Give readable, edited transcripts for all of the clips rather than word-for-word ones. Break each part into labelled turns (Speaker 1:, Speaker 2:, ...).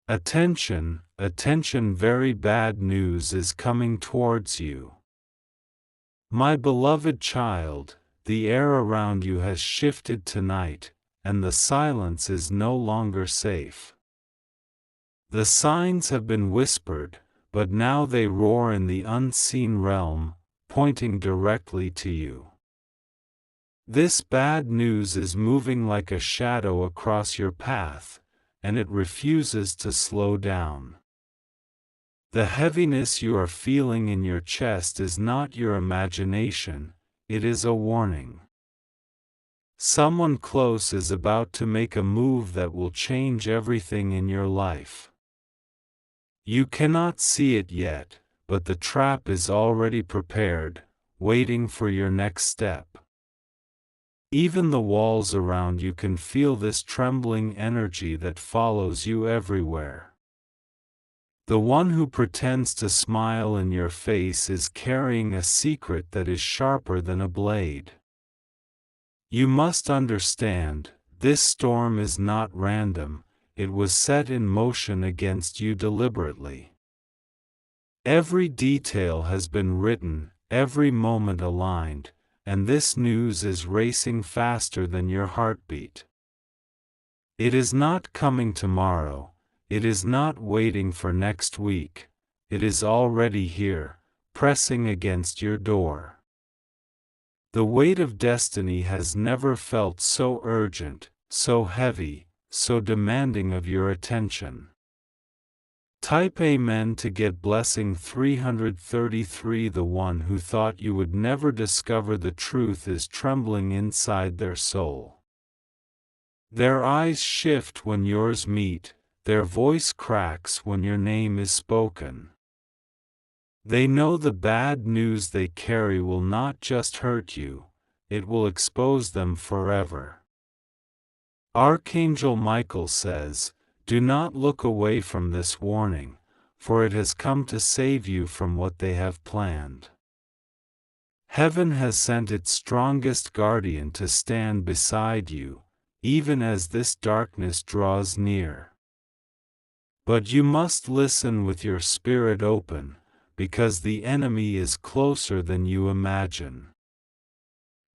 Speaker 1: Attention, attention, very bad news is coming towards you. My beloved child, the air around you has shifted tonight, and the silence is no longer safe. The signs have been whispered, but now they roar in the unseen realm, pointing directly to you. This bad news is moving like a shadow across your path, and it refuses to slow down. The heaviness you are feeling in your chest is not your imagination, it is a warning. Someone close is about to make a move that will change everything in your life. You cannot see it yet, but the trap is already prepared, waiting for your next step. Even the walls around you can feel this trembling energy that follows you everywhere. The one who pretends to smile in your face is carrying a secret that is sharper than a blade. You must understand, this storm is not random, it was set in motion against you deliberately. Every detail has been written, every moment aligned, and this news is racing faster than your heartbeat. It is not coming tomorrow, it is not waiting for next week, it is already here, pressing against your door. The weight of destiny has never felt so urgent, so heavy, so demanding of your attention. Type Amen to get blessing 333. The one who thought you would never discover the truth is trembling inside their soul. Their eyes shift when yours meet, their voice cracks when your name is spoken. They know the bad news they carry will not just hurt you, it will expose them forever. Archangel Michael says, "Do not look away from this warning, for it has come to save you from what they have planned." Heaven has sent its strongest guardian to stand beside you, even as this darkness draws near. But you must listen with your spirit open, because the enemy is closer than you imagine.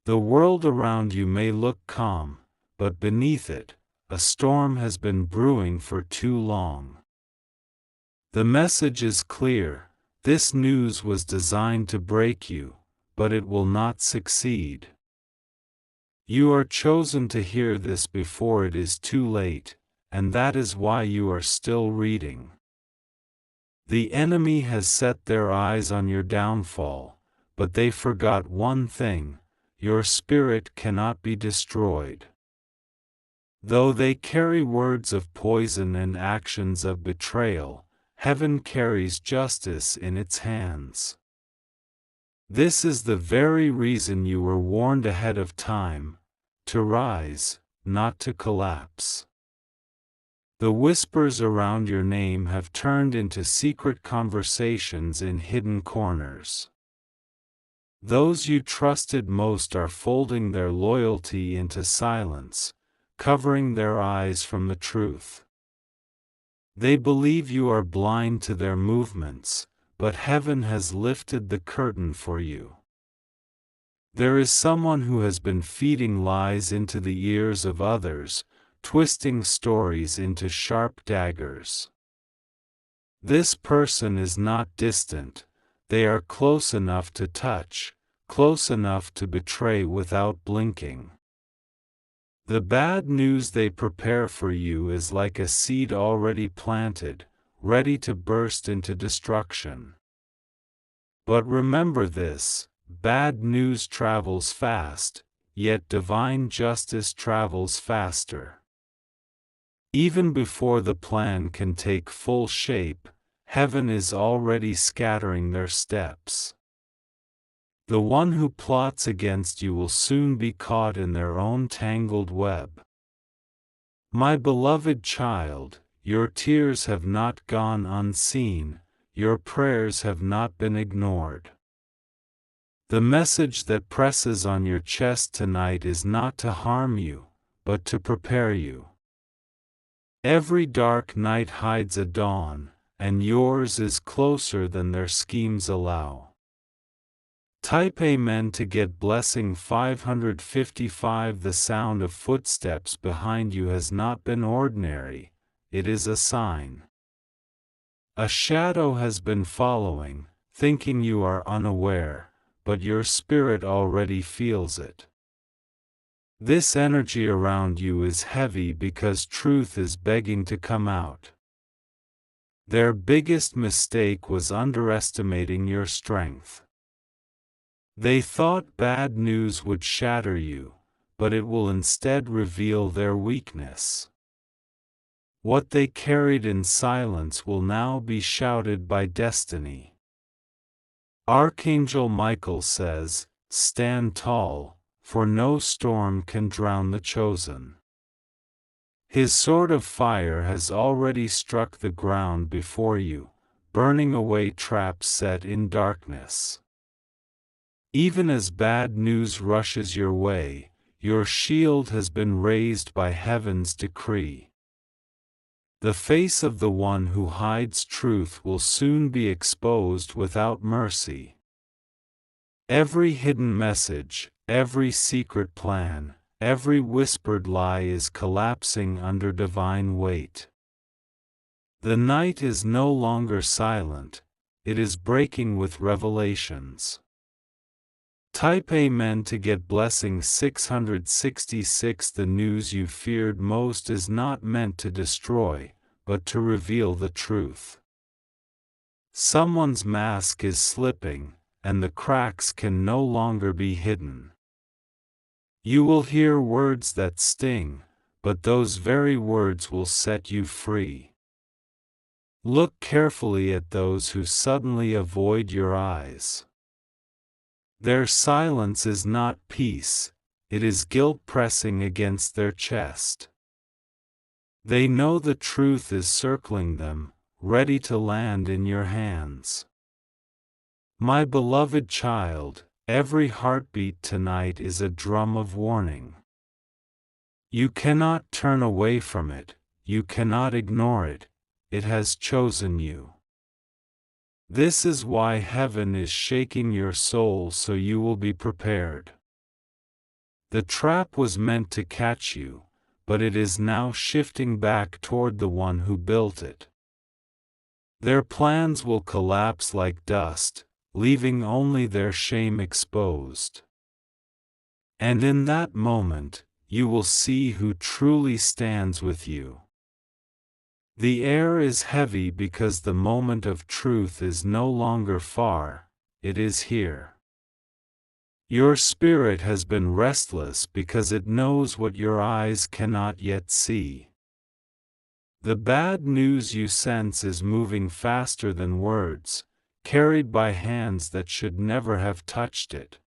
Speaker 1: The world around you may look calm, but beneath it, a storm has been brewing for too long. The message is clear, this news was designed to break you, but it will not succeed. You are chosen to hear this before it is too late, and that is why you are still reading. The enemy has set their eyes on your downfall, but they forgot one thing: your spirit cannot be destroyed. Though they carry words of poison and actions of betrayal, heaven carries justice in its hands. This is the very reason you were warned ahead of time, to rise, not to collapse. The whispers around your name have turned into secret conversations in hidden corners. Those you trusted most are folding their loyalty into silence, covering their eyes from the truth. They believe you are blind to their movements, but heaven has lifted the curtain for you. There is someone who has been feeding lies into the ears of others, twisting stories into sharp daggers. This person is not distant, they are close enough to touch, close enough to betray without blinking. The bad news they prepare for you is like a seed already planted, ready to burst into destruction. But remember this: bad news travels fast, yet divine justice travels faster. Even before the plan can take full shape, heaven is already scattering their steps. The one who plots against you will soon be caught in their own tangled web. My beloved child, your tears have not gone unseen, your prayers have not been ignored. The message that presses on your chest tonight is not to harm you, but to prepare you. Every dark night hides a dawn, and yours is closer than their schemes allow. Type Amen to get blessing 555. The sound of footsteps behind you has not been ordinary, it is a sign. A shadow has been following, thinking you are unaware, but your spirit already feels it. This energy around you is heavy because truth is begging to come out. Their biggest mistake was underestimating your strength. They thought bad news would shatter you, but it will instead reveal their weakness. What they carried in silence will now be shouted by destiny. Archangel Michael says, "Stand tall, for no storm can drown the chosen." His sword of fire has already struck the ground before you, burning away traps set in darkness. Even as bad news rushes your way, your shield has been raised by heaven's decree. The face of the one who hides truth will soon be exposed without mercy. Every hidden message, every secret plan, every whispered lie is collapsing under divine weight. The night is no longer silent, it is breaking with revelations. Type Amen to get blessing 666. The news you feared most is not meant to destroy, but to reveal the truth. Someone's mask is slipping, and the cracks can no longer be hidden. You will hear words that sting, but those very words will set you free. Look carefully at those who suddenly avoid your eyes. Their silence is not peace, it is guilt pressing against their chest. They know the truth is circling them, ready to land in your hands. My beloved child, every heartbeat tonight is a drum of warning. You cannot turn away from it, you cannot ignore it, it has chosen you. This is why heaven is shaking your soul so you will be prepared. The trap was meant to catch you, but it is now shifting back toward the one who built it. Their plans will collapse like dust, leaving only their shame exposed. And in that moment, you will see who truly stands with you. The air is heavy because the moment of truth is no longer far, it is here. Your spirit has been restless because it knows what your eyes cannot yet see. The bad news you sense is moving faster than words, carried by hands that should never have touched it.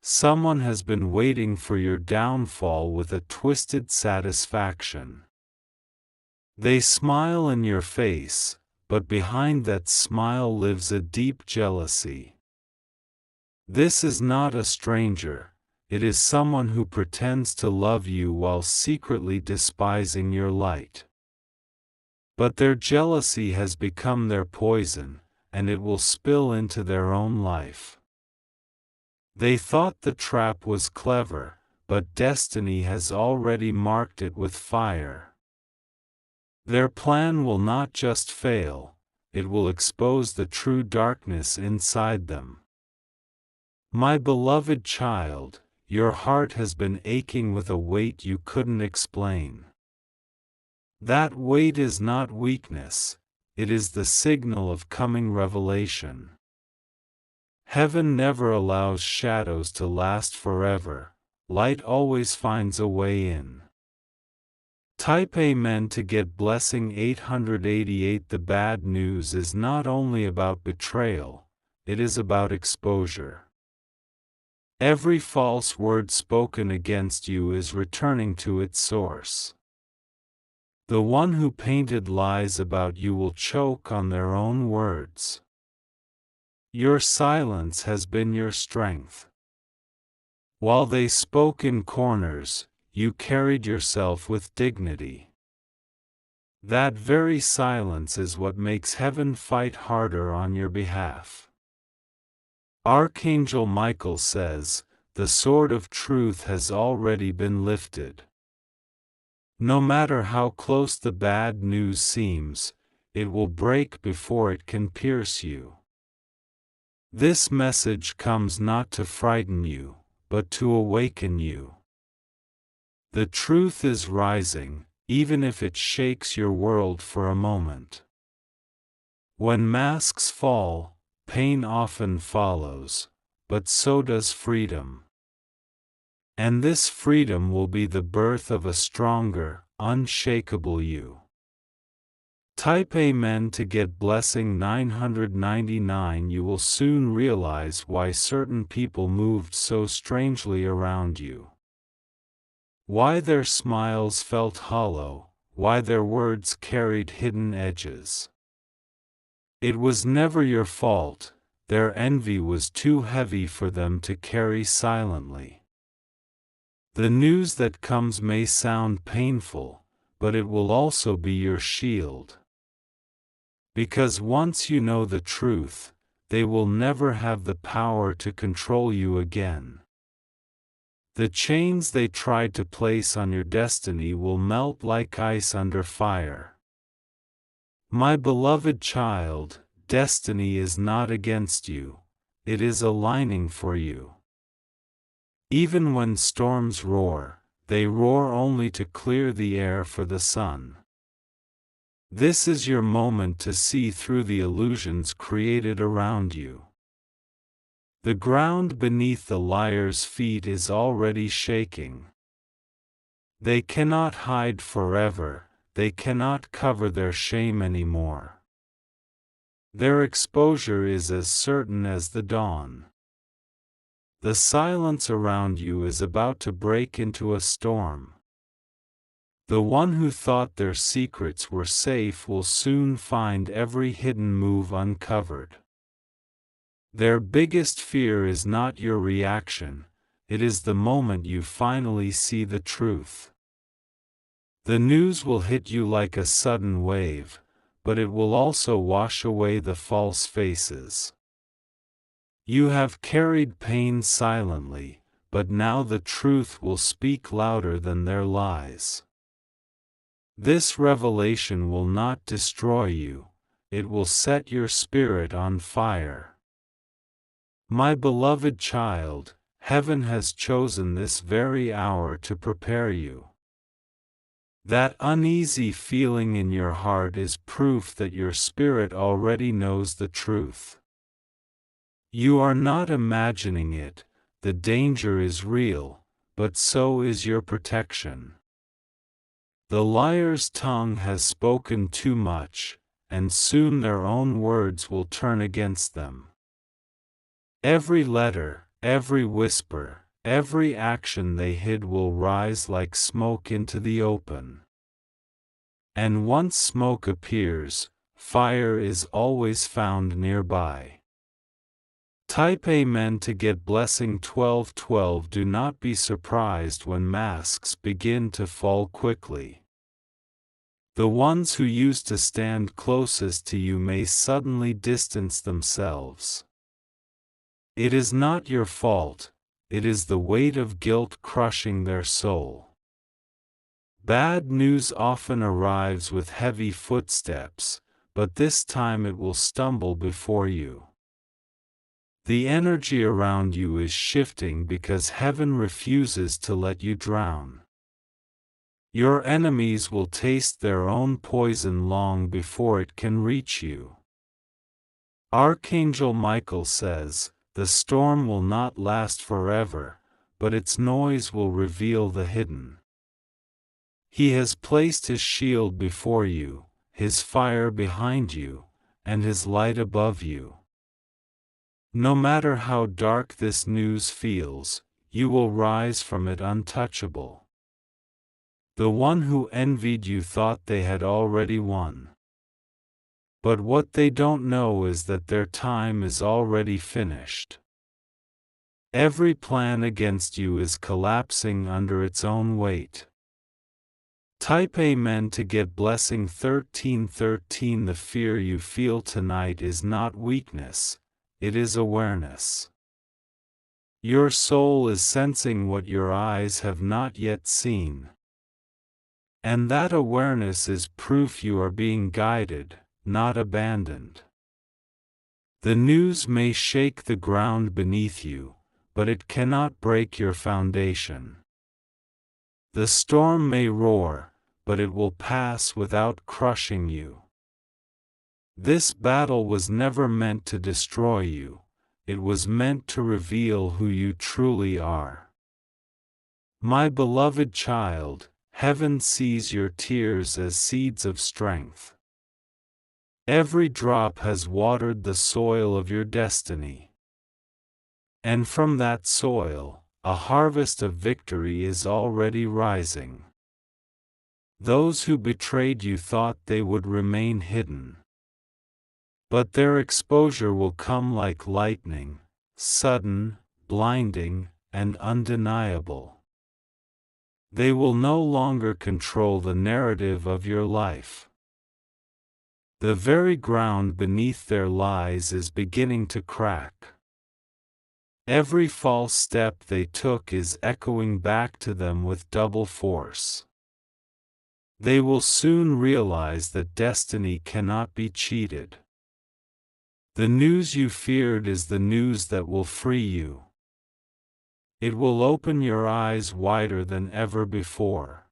Speaker 1: Someone has been waiting for your downfall with a twisted satisfaction. They smile in your face, but behind that smile lives a deep jealousy. This is not a stranger, it is someone who pretends to love you while secretly despising your light. But their jealousy has become their poison, and it will spill into their own life. They thought the trap was clever, but destiny has already marked it with fire. Their plan will not just fail, it will expose the true darkness inside them. My beloved child, your heart has been aching with a weight you couldn't explain. That weight is not weakness, it is the signal of coming revelation. Heaven never allows shadows to last forever, light always finds a way in. Type Amen to get blessing 888. The bad news is not only about betrayal, it is about exposure. Every false word spoken against you is returning to its source. The one who painted lies about you will choke on their own words. Your silence has been your strength. While they spoke in corners, you carried yourself with dignity. That very silence is what makes heaven fight harder on your behalf. Archangel Michael says, "The sword of truth has already been lifted." No matter how close the bad news seems, it will break before it can pierce you. This message comes not to frighten you, but to awaken you. The truth is rising, even if it shakes your world for a moment. When masks fall, pain often follows, but so does freedom. And this freedom will be the birth of a stronger, unshakable you. Type Amen to get blessing 999. You will soon realize why certain people moved so strangely around you. Why their smiles felt hollow, why their words carried hidden edges. It was never your fault, their envy was too heavy for them to carry silently. The news that comes may sound painful, but it will also be your shield. Because once you know the truth, they will never have the power to control you again. The chains they tried to place on your destiny will melt like ice under fire. My beloved child, destiny is not against you, it is aligning for you. Even when storms roar, they roar only to clear the air for the sun. This is your moment to see through the illusions created around you. The ground beneath the liar's feet is already shaking. They cannot hide forever, they cannot cover their shame anymore. Their exposure is as certain as the dawn. The silence around you is about to break into a storm. The one who thought their secrets were safe will soon find every hidden move uncovered. Their biggest fear is not your reaction, it is the moment you finally see the truth. The news will hit you like a sudden wave, but it will also wash away the false faces. You have carried pain silently, but now the truth will speak louder than their lies. This revelation will not destroy you, it will set your spirit on fire. My beloved child, heaven has chosen this very hour to prepare you. That uneasy feeling in your heart is proof that your spirit already knows the truth. You are not imagining it, the danger is real, but so is your protection. The liar's tongue has spoken too much, and soon their own words will turn against them. Every letter, every whisper, every action they hid will rise like smoke into the open. And once smoke appears, fire is always found nearby. Type Amen to get blessing 1212. Do not be surprised when masks begin to fall quickly. The ones who used to stand closest to you may suddenly distance themselves. It is not your fault, it is the weight of guilt crushing their soul. Bad news often arrives with heavy footsteps, but this time it will stumble before you. The energy around you is shifting because heaven refuses to let you drown. Your enemies will taste their own poison long before it can reach you. Archangel Michael says, "The storm will not last forever, but its noise will reveal the hidden." He has placed his shield before you, his fire behind you, and his light above you. No matter how dark this news feels, you will rise from it untouchable. The one who envied you thought they had already won. But what they don't know is that their time is already finished. Every plan against you is collapsing under its own weight. Type Amen to get blessing 1313. The fear you feel tonight is not weakness, it is awareness. Your soul is sensing what your eyes have not yet seen. And that awareness is proof you are being guided, not abandoned. The news may shake the ground beneath you, but it cannot break your foundation. The storm may roar, but it will pass without crushing you. This battle was never meant to destroy you, it was meant to reveal who you truly are. My beloved child, heaven sees your tears as seeds of strength. Every drop has watered the soil of your destiny. And from that soil, a harvest of victory is already rising. Those who betrayed you thought they would remain hidden. But their exposure will come like lightning, sudden, blinding, and undeniable. They will no longer control the narrative of your life. The very ground beneath their lies is beginning to crack. Every false step they took is echoing back to them with double force. They will soon realize that destiny cannot be cheated. The news you feared is the news that will free you. It will open your eyes wider than ever before.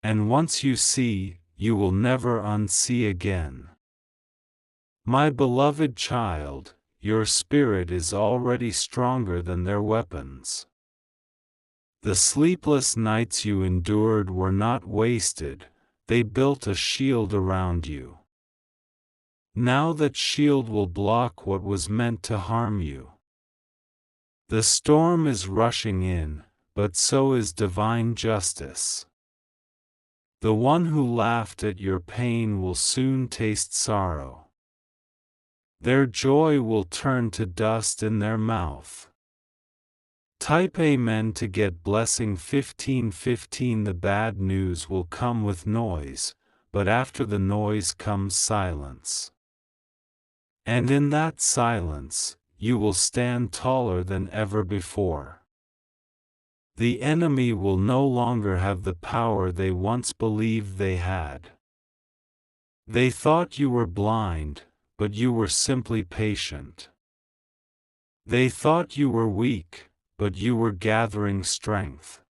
Speaker 1: And once you see, you will never unsee again. My beloved child, your spirit is already stronger than their weapons. The sleepless nights you endured were not wasted, they built a shield around you. Now that shield will block what was meant to harm you. The storm is rushing in, but so is divine justice. The one who laughed at your pain will soon taste sorrow. Their joy will turn to dust in their mouth. Type Amen to get blessing 1515. The bad news will come with noise, but after the noise comes silence. And in that silence, you will stand taller than ever before. The enemy will no longer have the power they once believed they had. They thought you were blind, but you were simply patient. They thought you were weak, but you were gathering strength.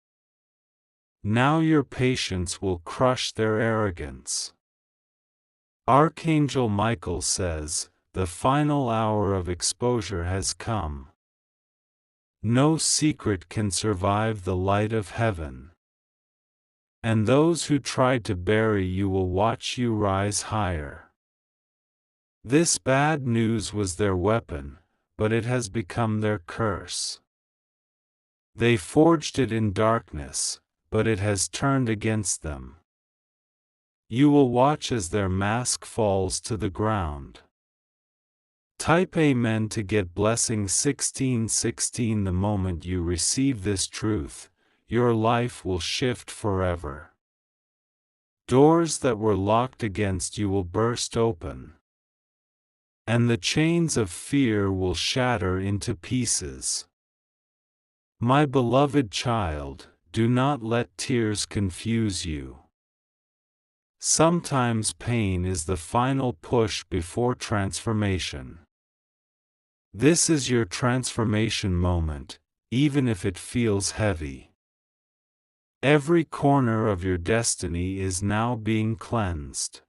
Speaker 1: Now your patience will crush their arrogance. Archangel Michael says, the final hour of exposure has come. No secret can survive the light of heaven. And those who tried to bury you will watch you rise higher. This bad news was their weapon, but it has become their curse. They forged it in darkness, but it has turned against them. You will watch as their mask falls to the ground. Type Amen to get blessing 1616. The moment you receive this truth, your life will shift forever. Doors that were locked against you will burst open. And the chains of fear will shatter into pieces. My beloved child, do not let tears confuse you. Sometimes pain is the final push before transformation. This is your transformation moment, even if it feels heavy. Every corner of your destiny is now being cleansed.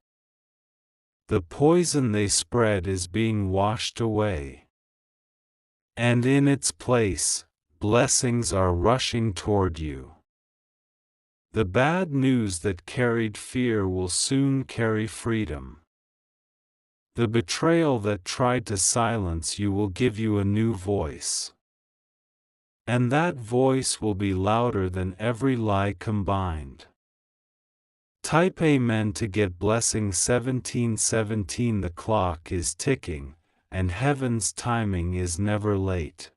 Speaker 1: The poison they spread is being washed away. And in its place, blessings are rushing toward you. The bad news that carried fear will soon carry freedom. The betrayal that tried to silence you will give you a new voice. And that voice will be louder than every lie combined. Type Amen to get blessing 1717. The clock is ticking, and heaven's timing is never late.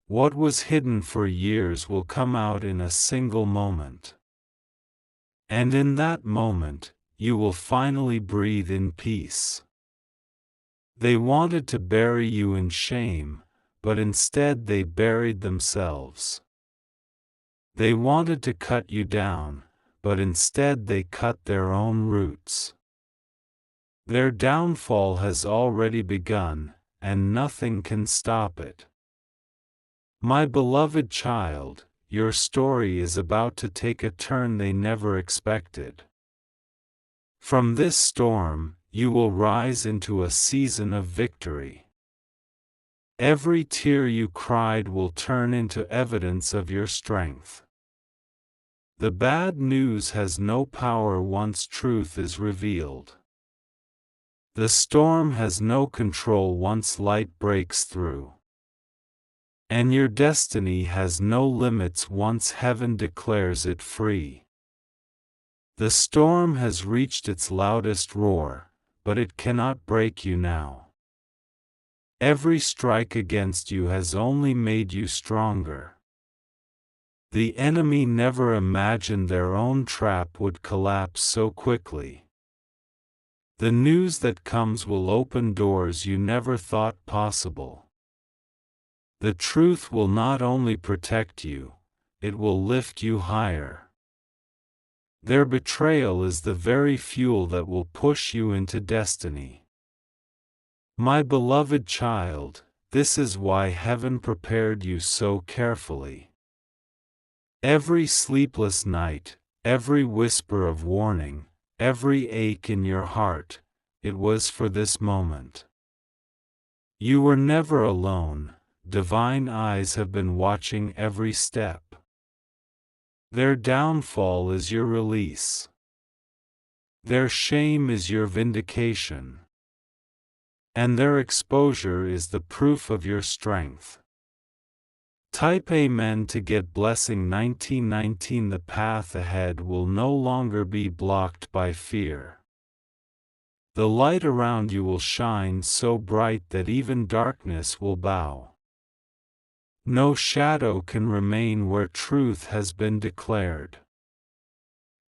Speaker 1: What was hidden for years will come out in a single moment. And in that moment, you will finally breathe in peace. They wanted to bury you in shame, but instead they buried themselves. They wanted to cut you down, but instead they cut their own roots. Their downfall has already begun, and nothing can stop it. My beloved child, your story is about to take a turn they never expected. From this storm, you will rise into a season of victory. Every tear you cried will turn into evidence of your strength. The bad news has no power once truth is revealed. The storm has no control once light breaks through. And your destiny has no limits once heaven declares it free. The storm has reached its loudest roar, but it cannot break you now. Every strike against you has only made you stronger. The enemy never imagined their own trap would collapse so quickly. The news that comes will open doors you never thought possible. The truth will not only protect you, it will lift you higher. Their betrayal is the very fuel that will push you into destiny. My beloved child, this is why heaven prepared you so carefully. Every sleepless night, every whisper of warning, every ache in your heart, it was for this moment. You were never alone, divine eyes have been watching every step. Their downfall is your release. Their shame is your vindication. And their exposure is the proof of your strength. Type Amen to get blessing 1919. The path ahead will no longer be blocked by fear. The light around you will shine so bright that even darkness will bow. No shadow can remain where truth has been declared.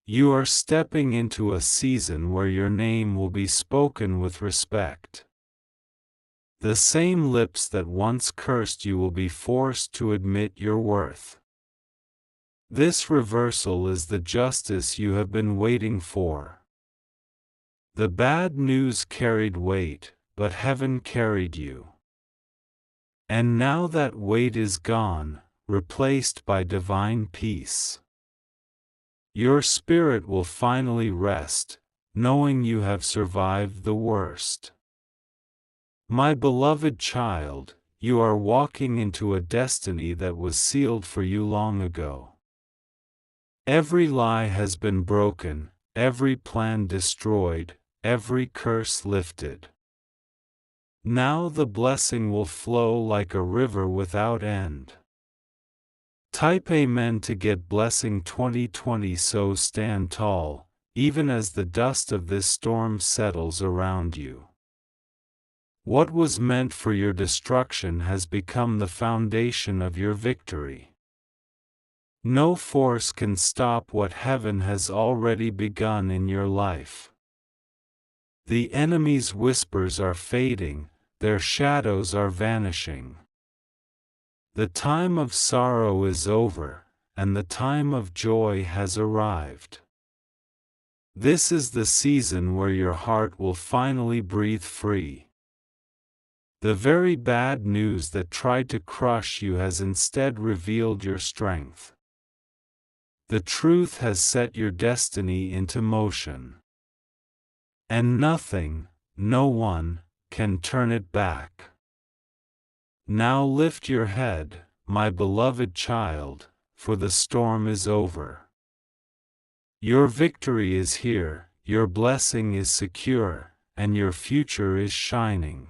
Speaker 1: You are stepping into a season where your name will be spoken with respect. The same lips that once cursed you will be forced to admit your worth. This reversal is the justice you have been waiting for. The bad news carried weight, but heaven carried you. And now that weight is gone, replaced by divine peace. Your spirit will finally rest, knowing you have survived the worst. My beloved child, you are walking into a destiny that was sealed for you long ago. Every lie has been broken, every plan destroyed, every curse lifted. Now the blessing will flow like a river without end. Type Amen to get blessing 2020. So stand tall, even as the dust of this storm settles around you. What was meant for your destruction has become the foundation of your victory. No force can stop what heaven has already begun in your life. The enemy's whispers are fading, their shadows are vanishing. The time of sorrow is over, and the time of joy has arrived. This is the season where your heart will finally breathe free. The very bad news that tried to crush you has instead revealed your strength. The truth has set your destiny into motion. And nothing, no one, can turn it back. Now lift your head, my beloved child, for the storm is over. Your victory is here, your blessing is secure, and your future is shining.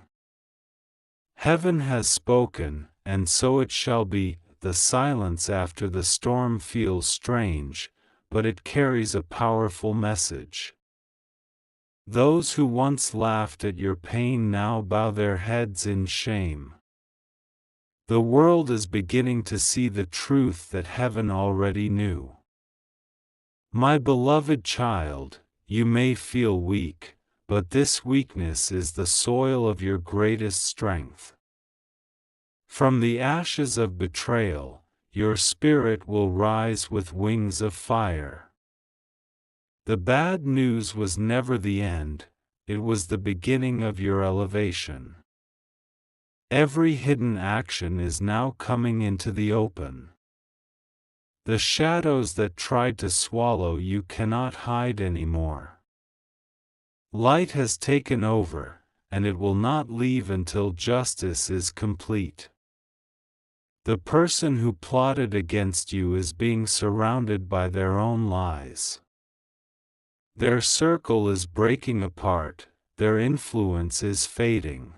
Speaker 1: Heaven has spoken, and so it shall be. The silence after the storm feels strange, but it carries a powerful message. Those who once laughed at your pain now bow their heads in shame. The world is beginning to see the truth that heaven already knew. My beloved child, you may feel weak, but this weakness is the soil of your greatest strength. From the ashes of betrayal, your spirit will rise with wings of fire. The bad news was never the end, it was the beginning of your elevation. Every hidden action is now coming into the open. The shadows that tried to swallow you cannot hide anymore. Light has taken over, and it will not leave until justice is complete. The person who plotted against you is being surrounded by their own lies. Their circle is breaking apart, their influence is fading.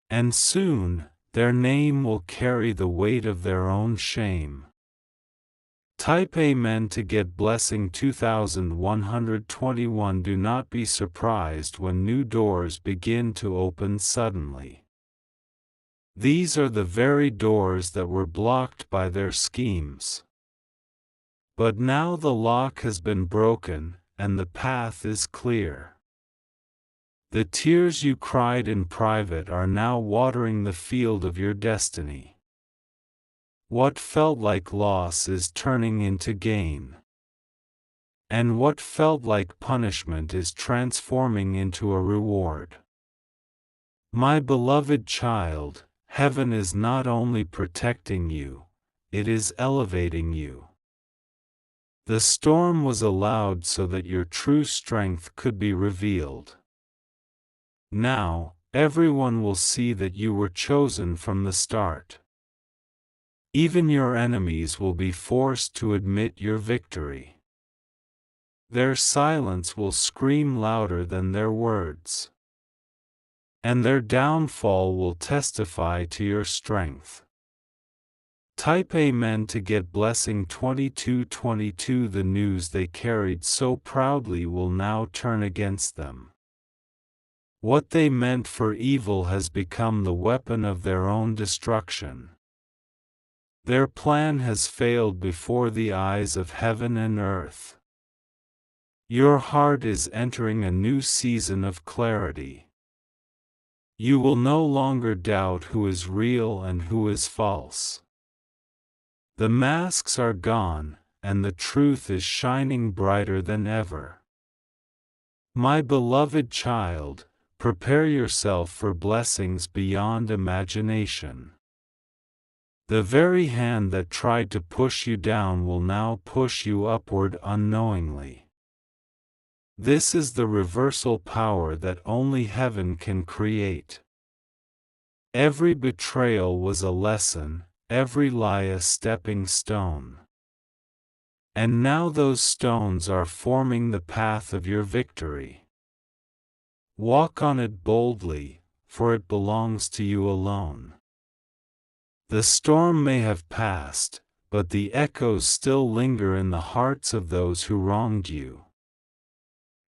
Speaker 1: And soon, their name will carry the weight of their own shame. Type Amen to get blessing 2121. Do not be surprised when new doors begin to open suddenly. These are the very doors that were blocked by their schemes. But now the lock has been broken, and the path is clear. The tears you cried in private are now watering the field of your destiny. What felt like loss is turning into gain. And what felt like punishment is transforming into a reward. My beloved child, heaven is not only protecting you, it is elevating you. The storm was allowed so that your true strength could be revealed. Now, everyone will see that you were chosen from the start. Even your enemies will be forced to admit your victory. Their silence will scream louder than their words. And their downfall will testify to your strength. Type Amen to get blessing 2222. The news they carried so proudly will now turn against them. What they meant for evil has become the weapon of their own destruction. Their plan has failed before the eyes of heaven and earth. Your heart is entering a new season of clarity. You will no longer doubt who is real and who is false. The masks are gone, and the truth is shining brighter than ever. My beloved child, prepare yourself for blessings beyond imagination. The very hand that tried to push you down will now push you upward unknowingly. This is the reversal power that only heaven can create. Every betrayal was a lesson, every lie a stepping stone. And now those stones are forming the path of your victory. Walk on it boldly, for it belongs to you alone. The storm may have passed, but the echoes still linger in the hearts of those who wronged you.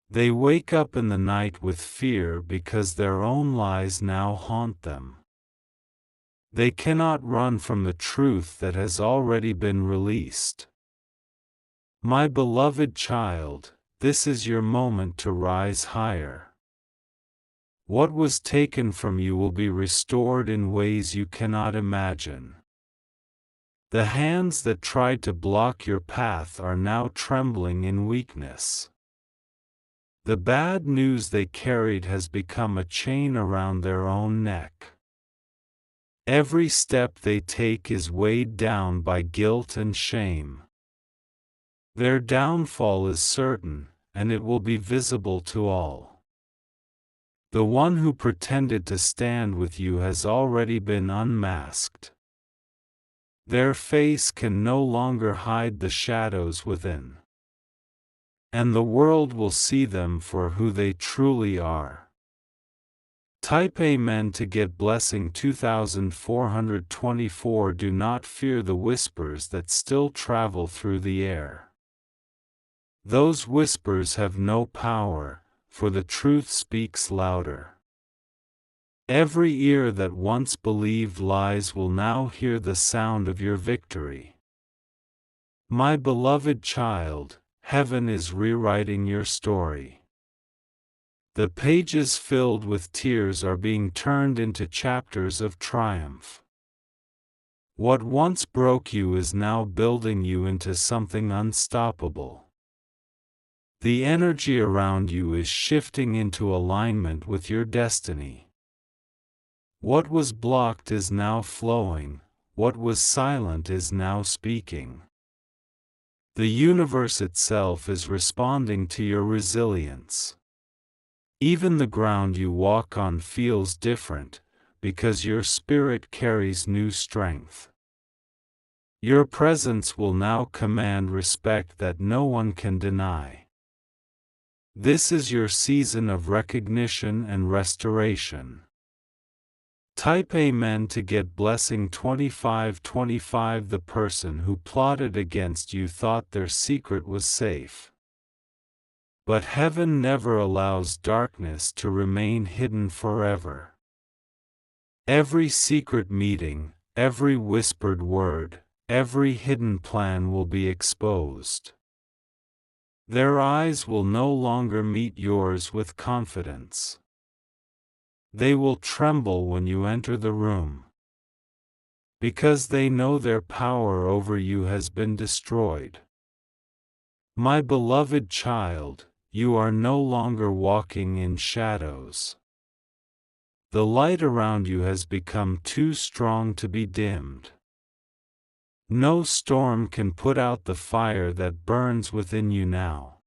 Speaker 1: They wake up in the night with fear because their own lies now haunt them. They cannot run from the truth that has already been released. My beloved child, this is your moment to rise higher. What was taken from you will be restored in ways you cannot imagine. The hands that tried to block your path are now trembling in weakness. The bad news they carried has become a chain around their own neck. Every step they take is weighed down by guilt and shame. Their downfall is certain, and it will be visible to all. The one who pretended to stand with you has already been unmasked. Their face can no longer hide the shadows within. And the world will see them for who they truly are. Type Amen to get blessing 2424. Do not fear the whispers that still travel through the air. Those whispers have no power, for the truth speaks louder. Every ear that once believed lies will now hear the sound of your victory. My beloved child, heaven is rewriting your story. The pages filled with tears are being turned into chapters of triumph. What once broke you is now building you into something unstoppable. The energy around you is shifting into alignment with your destiny. What was blocked is now flowing, what was silent is now speaking. The universe itself is responding to your resilience. Even the ground you walk on feels different, because your spirit carries new strength. Your presence will now command respect that no one can deny. This is your season of recognition and restoration. Type Amen to get blessing 2525. The person who plotted against you thought their secret was safe. But heaven never allows darkness to remain hidden forever. Every secret meeting, every whispered word, every hidden plan will be exposed. Their eyes will no longer meet yours with confidence. They will tremble when you enter the room, because they know their power over you has been destroyed. My beloved child, you are no longer walking in shadows. The light around you has become too strong to be dimmed. No storm can put out the fire that burns within you now.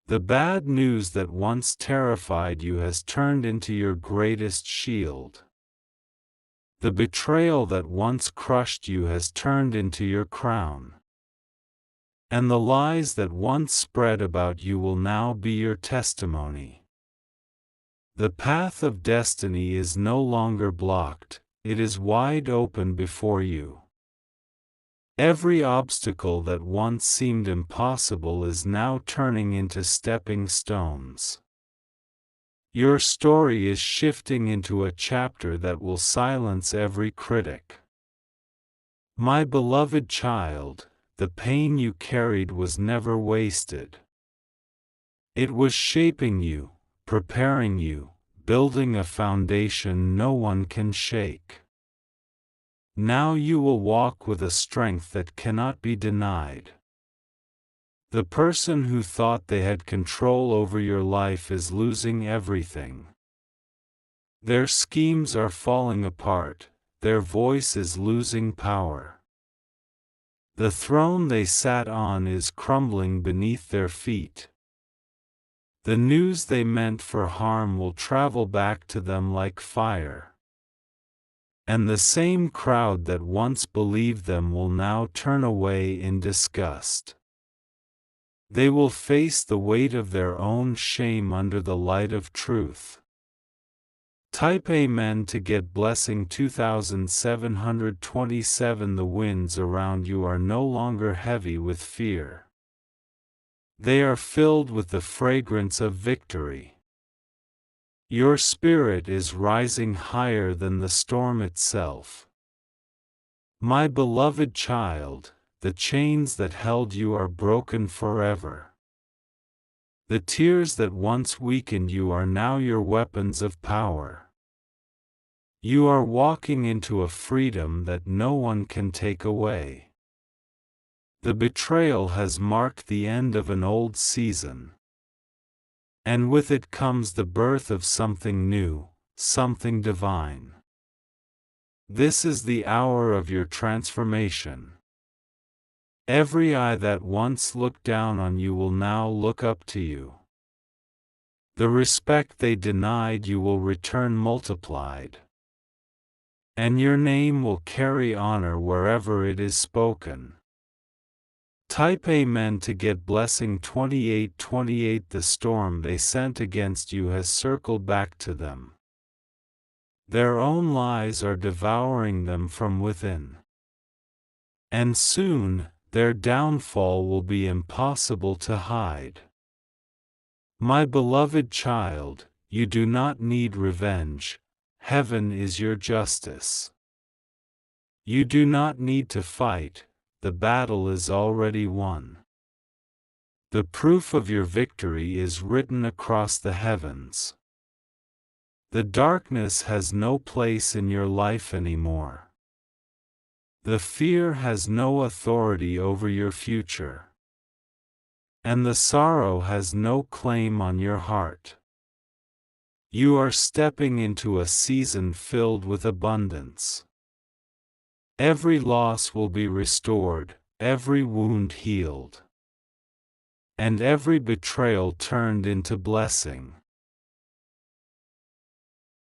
Speaker 1: The bad news that once terrified you has turned into your greatest shield. The betrayal that once crushed you has turned into your crown. And the lies that once spread about you will now be your testimony. The path of destiny is no longer blocked, it is wide open before you. Every obstacle that once seemed impossible is now turning into stepping stones. Your story is shifting into a chapter that will silence every critic. My beloved child, the pain you carried was never wasted. It was shaping you, preparing you, building a foundation no one can shake. Now you will walk with a strength that cannot be denied. The person who thought they had control over your life is losing everything. Their schemes are falling apart, their voice is losing power. The throne they sat on is crumbling beneath their feet. The news they meant for harm will travel back to them like fire. And the same crowd that once believed them will now turn away in disgust. They will face the weight of their own shame under the light of truth. Type Amen to get blessing 2727. The winds around you are no longer heavy with fear. They are filled with the fragrance of victory. Your spirit is rising higher than the storm itself. My beloved child, the chains that held you are broken forever. The tears that once weakened you are now your weapons of power. You are walking into a freedom that no one can take away. The betrayal has marked the end of an old season. And with it comes the birth of something new, something divine. This is the hour of your transformation. Every eye that once looked down on you will now look up to you. The respect they denied you will return multiplied. And your name will carry honor wherever it is spoken. Type Amen to get blessing 2828. The storm they sent against you has circled back to them. Their own lies are devouring them from within. And soon, their downfall will be impossible to hide. My beloved child, you do not need revenge, heaven is your justice. You do not need to fight, the battle is already won. The proof of your victory is written across the heavens. The darkness has no place in your life anymore. The fear has no authority over your future. And the sorrow has no claim on your heart. You are stepping into a season filled with abundance. Every loss will be restored, every wound healed, and every betrayal turned into blessing.